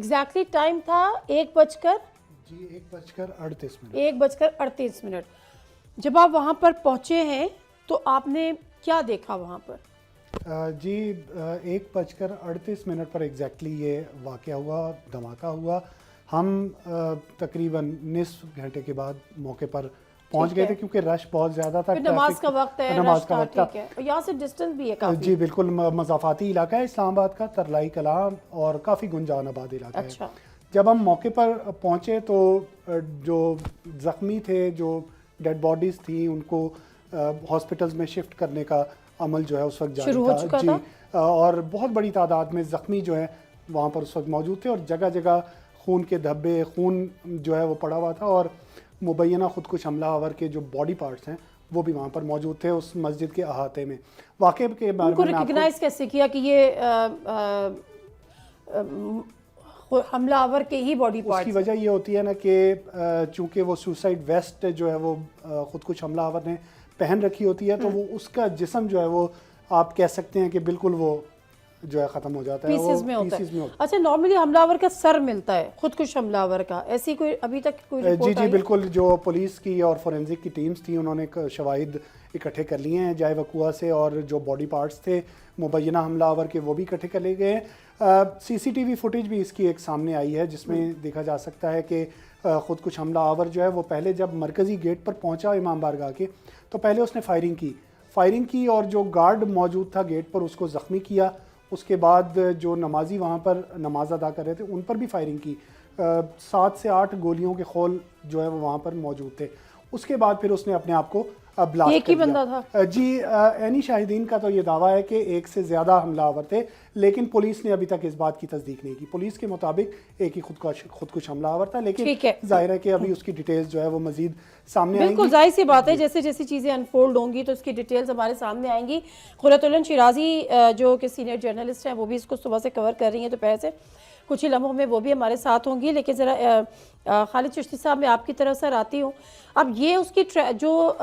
Exactly time था 1:38। जब आप वहाँ पर पहुँचे हैं तो आपने क्या देखा वहाँ पर? जी 1:38 पर एग्जैक्टली ये वाक़या हुआ, धमाका हुआ। हम तकरीबन निस्फ घंटे के बाद मौके पर पहुंच गए थे क्योंकि रश बहुत ज़्यादा था। नमाज का वक्त है, नमाज का वक्त था, ठीक है। और यहाँ से डिस्टेंस भी है काफ़ी। जी बिल्कुल, मज़ाफ़ाती इलाका है इस्लामाबाद का, तरलाई कलां और काफ़ी गुंजान आबाद इलाका अच्छा। है। जब हम मौके पर पहुंचे तो जो ज़ख्मी थे, जो डेड बॉडीज़ थी, उनको हॉस्पिटल्स में शिफ्ट करने का अमल जो है उस वक्त जारी था जी। और बहुत बड़ी तादाद में ज़ख्मी जो है वहाँ पर उस वक्त मौजूद थे और जगह जगह खून के धब्बे, खून जो है वो पड़ा हुआ था और मुबैना खुदकुश हमलावर के जो बॉडी पार्ट्स हैं वो भी वहाँ पर मौजूद थे उस मस्जिद के अहाते में। वाक़े के बारे में रिकग्नाइज कैसे किया कि ये हमलावर के ही बॉडी पार्ट्स? उसकी वजह ये होती है ना कि चूँकि वो सुसाइड वेस्ट जो है वो खुदकुश हमलावर ने पहन रखी होती है, तो वो उसका जिस्म जो है वो आप कह सकते हैं कि बिल्कुल वो जो है ख़त्म हो जाता है, पीसेस में होता है। अच्छा, नॉर्मली हमलावर का सर मिलता है, खुदकुश हमलावर का, ऐसी कोई अभी तक कोई रिपोर्ट जी बिल्कुल। जो पुलिस की और फोरेंसिक की टीम्स थी उन्होंने शवाहिद इकट्ठे कर लिए हैं जाए वकुआ से, और जो बॉडी पार्ट्स थे मुबैना हमलावर के वो भी इकट्ठे कर लिए गए हैं। CCTV फुटेज भी इसकी एक सामने आई है जिसमें देखा जा सकता है कि खुदकुश हमलावर जो है वो पहले जब मरकज़ी गेट पर पहुंचा इमाम बारगाह के, तो पहले उसने फायरिंग की और जो गार्ड मौजूद था गेट पर उसको ज़ख्मी किया। उसके बाद जो नमाजी वहाँ पर नमाज अदा कर रहे थे उन पर भी फायरिंग की। 7 से 8 गोलियों के खोल जो है वो वहाँ पर मौजूद थे। उसके बाद फिर उसने अपने आप को ब्लास्ट एक ही बंदा था जी। एनी शाहिदीन का तो ये दावा है कि एक से ज़्यादा हमलावर थे, लेकिन पुलिस ने अभी तक इस बात की तस्दीक नहीं की। पुलिस के मुताबिक एक ही खुदकुश हमलावर था, लेकिन जाहिर है कि अभी उसकी डिटेल्स जो है वो मजीद सामने आएंगी। बिल्कुल जाहिर सी बात है, जैसे जैसी चीज़ें अनफोल्ड होंगी तो उसकी डिटेल्स हमारे सामने आएंगी। खुर्रतुल्लन शिराजी जो कि सीनियर जर्नलिस्ट हैं वो भी इसको सुबह से कवर कर रही हैं, दोपहर से कुछ ही लम्हों में वो भी हमारे साथ होंगी। लेकिन ज़रा खालिद चिश्ती साहब मैं आपकी तरफ से आती हूँ। अब ये उसकी जो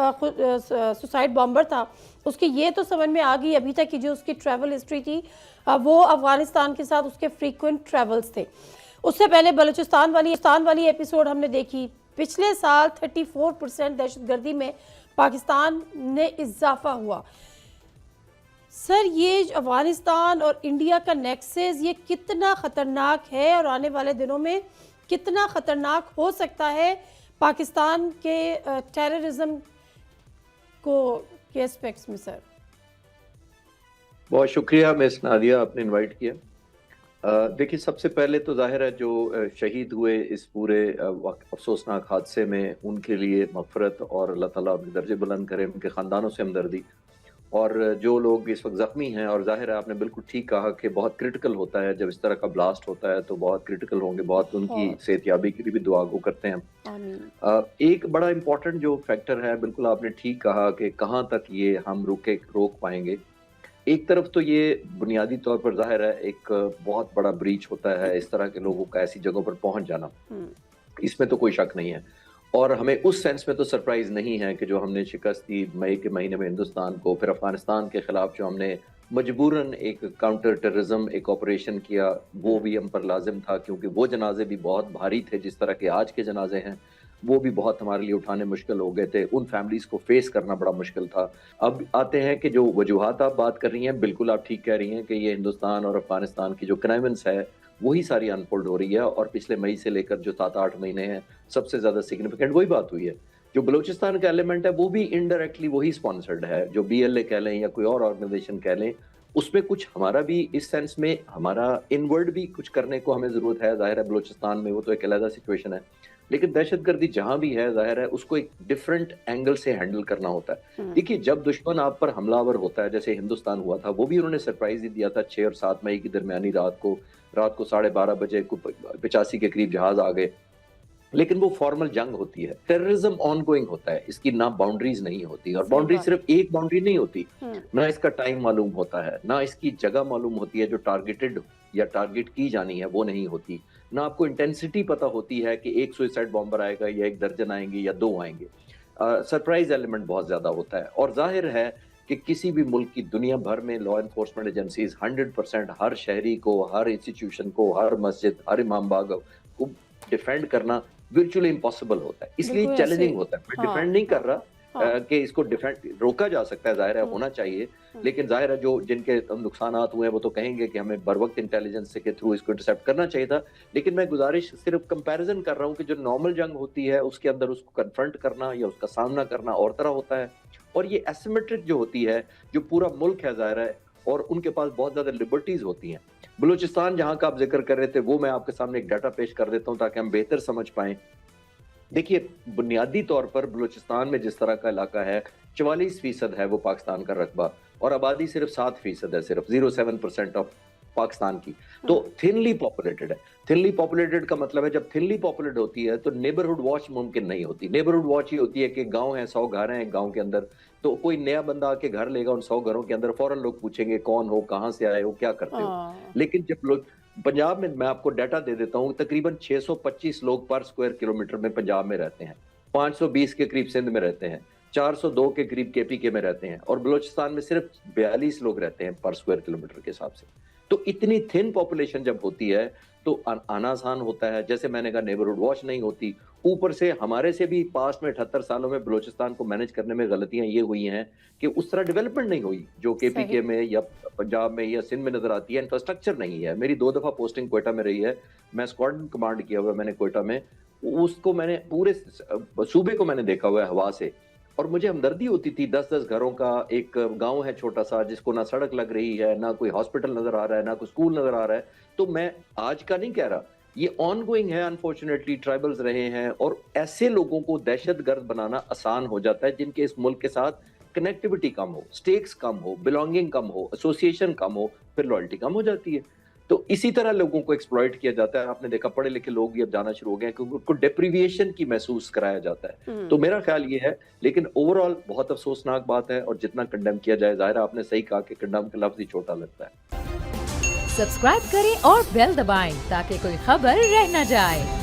सुसाइड बॉम्बर था उसकी ये तो समझ में आ गई अभी तक कि जो उसकी ट्रैवल हिस्ट्री थी वो अफ़गानिस्तान के साथ उसके फ्रीक्वेंट ट्रैवल्स थे। उससे पहले बलूचिस्तान वाली एपिसोड हमने देखी। पिछले साल 34% दहशतगर्दी में पाकिस्तान ने इजाफा हुआ। सर, ये अफ़गानिस्तान और इंडिया का नेक्सस ये कितना ख़तरनाक है और आने वाले दिनों में कितना ख़तरनाक हो सकता है पाकिस्तान के टेररिज्म के एस्पेक्ट्स में? सर बहुत शुक्रिया मिस नादिया, आपने इनवाइट किया। देखिए, सबसे पहले तो जाहिर है जो शहीद हुए इस पूरे अफसोसनाक हादसे में उनके लिए मग़फ़िरत और अल्लाह ताला अपने दर्जे बुलंद करे, उनके ख़ानदानों से हमदर्दी। और जो लोग इस वक्त ज़ख्मी हैं, और जाहिर है आपने बिल्कुल ठीक कहा कि बहुत क्रिटिकल होता है जब इस तरह का ब्लास्ट होता है, तो बहुत क्रिटिकल होंगे, बहुत उनकी सेहतयाबी के लिए भी दुआ गो करते हैं। एक बड़ा इंपॉर्टेंट जो फैक्टर है, बिल्कुल आपने ठीक कहा कि कहाँ तक ये हम रोक पाएंगे। एक तरफ तो ये बुनियादी तौर पर जाहिर है एक बहुत बड़ा ब्रीच होता है इस तरह के लोगों का ऐसी जगहों पर पहुंच जाना, इसमें तो कोई शक नहीं है। और हमें उस सेंस में तो सरप्राइज नहीं है कि जो हमने शिकस्त दी मई के महीने में हिंदुस्तान को, फिर अफगानिस्तान के खिलाफ जो हमने मजबूरन एक काउंटर टेररिज्म एक ऑपरेशन किया, वो भी हम पर लाजिम था क्योंकि वो जनाजे भी बहुत भारी थे। जिस तरह के आज के जनाजे हैं वो भी बहुत हमारे लिए उठाने मुश्किल हो गए थे, उन फैमिलीज को फेस करना बड़ा मुश्किल था। अब आते हैं कि जो वजूहात आप बात कर रही हैं, बिल्कुल आप ठीक कह रही हैं कि ये हिंदुस्तान और अफगानिस्तान की जो कनेवेंस है वही सारी अनफोल्ड हो रही है। और पिछले मई से लेकर जो 7-8 महीने हैं सबसे ज़्यादा सिग्निफिकेंट वही बात हुई है। जो बलूचिस्तान का एलिमेंट है वो भी इनडायरेक्टली वही स्पॉन्सर्ड है, जो BLA कह लें या कोई और ऑर्गेनाइजेशन कह लें, उसमें कुछ हमारा भी इस सेंस में हमारा इनवर्ड भी कुछ करने को हमें ज़रूरत है। ज़ाहिर है बलूचिस्तान में वो तो एक अलग सिचुएशन है, लेकिन दहशतगर्दी जहां भी है जाहिर है उसको एक डिफरेंट एंगल से हैंडल करना होता है। देखिए, जब दुश्मन आप पर हमलावर होता है, जैसे हिंदुस्तान हुआ था, वो भी उन्होंने सरप्राइज ही दिया था। 6 और 7 मई की दरमियानी रात को 12:30 बजे 85 के करीब जहाज आ गए। लेकिन वो फॉर्मल जंग होती है, टेररिज्म ऑनगोइंग होता है, इसकी ना बाउंड्रीज नहीं होती। और बाउंड्री सिर्फ एक बाउंड्री नहीं होती, ना इसका टाइम मालूम होता है, ना इसकी जगह मालूम होती है जो टारगेटेड या टारगेट की जानी है वो नहीं होती, ना आपको इंटेंसिटी पता होती है कि एक सुसाइड बॉम्बर आएगा या 1 दर्जन आएंगे या 2 आएंगे। सरप्राइज एलिमेंट बहुत ज्यादा होता है। और जाहिर है کہ کسی بھی ملک کی دنیا بھر میں لا انفورسمنٹ ایجنسیز 100% ہر شہری کو, ہر انسٹیٹیوشن کو, ہر مسجد, ہر امام باغ کو ڈیفینڈ کرنا ورچولی امپاسبل ہوتا ہے. اس لیے چیلنجنگ ہوتا ہے. میں ڈیفینڈ نہیں کر رہا کہ اس کو ڈیفینڈ روکا جا سکتا ہے, ظاہر ہے ہونا چاہیے, لیکن ظاہر ہے جو جن کے نقصانات ہوئے ہیں وہ تو کہیں گے کہ ہمیں بر وقت انٹیلیجنس کے تھرو اس کو انٹرسیپٹ کرنا چاہیے تھا. لیکن میں گزارش صرف کمپیریزن کر رہا ہوں کہ جو نارمل جنگ ہوتی ہے اس کے اندر اس کو کنفرنٹ کرنا یا اس کا سامنا کرنا اور طرح ہوتا ہے, اور یہ ایسیمیٹرک جو ہوتی ہے, جو پورا ملک ہے ظاہر ہے, اور ان کے پاس بہت زیادہ لبرٹیز ہوتی ہیں. بلوچستان جہاں کا آپ ذکر کر رہے تھے وہ میں آپ کے سامنے ایک ڈیٹا پیش کر دیتا ہوں تاکہ ہم بہتر سمجھ پائیں. دیکھیے بنیادی طور پر بلوچستان میں جس طرح کا علاقہ ہے 44% ہے وہ پاکستان کا رقبہ, اور آبادی صرف 7% ہے, صرف 0.7% آف پاکستان کی. تو تھنلی پاپولیٹڈ ہے. تھنلی پاپولیٹڈ کا مطلب ہے جب تھنلی پاپولیٹڈ ہوتی ہے تو نیبرہڈ واچ ممکن نہیں ہوتی. نیبرہڈ واچ ہی ہوتی ہے کہ گاؤں ہیں, 100 گھر ہیں گاؤں کے اندر, تو کوئی نیا بندہ آ کے گھر لے گا, ان 100 گھروں کے اندر فوراً لوگ پوچھیں گے کون ہو, کہاں سے آئے ہو, کیا کرتے ہو. لیکن جب لوگ پنجاب میں آپ کو ڈیٹا دے دیتا ہوں, تقریباً 625 لوگ پر اسکوائر کلومیٹر میں پنجاب میں رہتے ہیں, 520 کے قریب سندھ میں رہتے ہیں, 402 کے قریب کے پی کے میں رہتے ہیں, اور بلوچستان میں صرف 42 لوگ رہتے ہیں پر اسکوائر کلومیٹر کے حساب سے. تو اتنی تھن پاپولیشن جب ہوتی ہے تو آنا آسان ہوتا ہے. جیسے میں نے کہا نیبرہڈ واچ نہیں ہوتی, اوپر سے ہمارے سے بھی پاسٹ میں 78 سالوں میں بلوچستان کو مینج کرنے میں غلطیاں یہ ہوئی ہیں کہ اس طرح ڈیولپمنٹ نہیں ہوئی جو کے پی کے میں یا پنجاب میں یا سندھ میں نظر آتی ہے. انفراسٹرکچر نہیں ہے. میری 2 دفعہ پوسٹنگ کوئٹہ میں رہی ہے, میں اسکواڈرن کمانڈ کیا ہوا ہے میں نے کوئٹہ میں, اس کو میں نے پورے صوبے کو میں نے دیکھا ہوا ہے ہوا سے, اور مجھے ہمدردی ہوتی تھی. 10 گھروں کا ایک گاؤں ہے چھوٹا سا جس کو نہ سڑک لگ رہی ہے, نہ کوئی ہاسپٹل نظر آ رہا ہے, نہ کوئی اسکول نظر آ رہا ہے. تو میں آج کا نہیں کہہ رہا, یہ آن گوئنگ ہے. انفارچونیٹلی ٹرائبلز رہے ہیں, اور ایسے لوگوں کو دہشت گرد بنانا آسان ہو جاتا ہے جن کے اس ملک کے ساتھ کنیکٹیوٹی کم ہو, سٹیکس کم ہو, بلانگنگ کم ہو, ایسوسیشن کم ہو, پھر لائلٹی کم ہو جاتی ہے. تو اسی طرح لوگوں کو ایکسپلائٹ کیا جاتا ہے. آپ نے دیکھا پڑھے لکھے لوگ بھی اب جانا شروع ہو گئے ہیں کیونکہ ان کو ڈیپریویشن کی محسوس کرایا جاتا ہے. تو میرا خیال یہ ہے, لیکن اوور آل بہت افسوسناک بات ہے, اور جتنا کنڈیم کیا جائے, ظاہر آپ نے صحیح کہا کہ کنڈیم کا لفظ ہی چھوٹا لگتا ہے. سبسکرائب کریں اور بیل دبائیں تاکہ کوئی خبر رہ نہ جائے.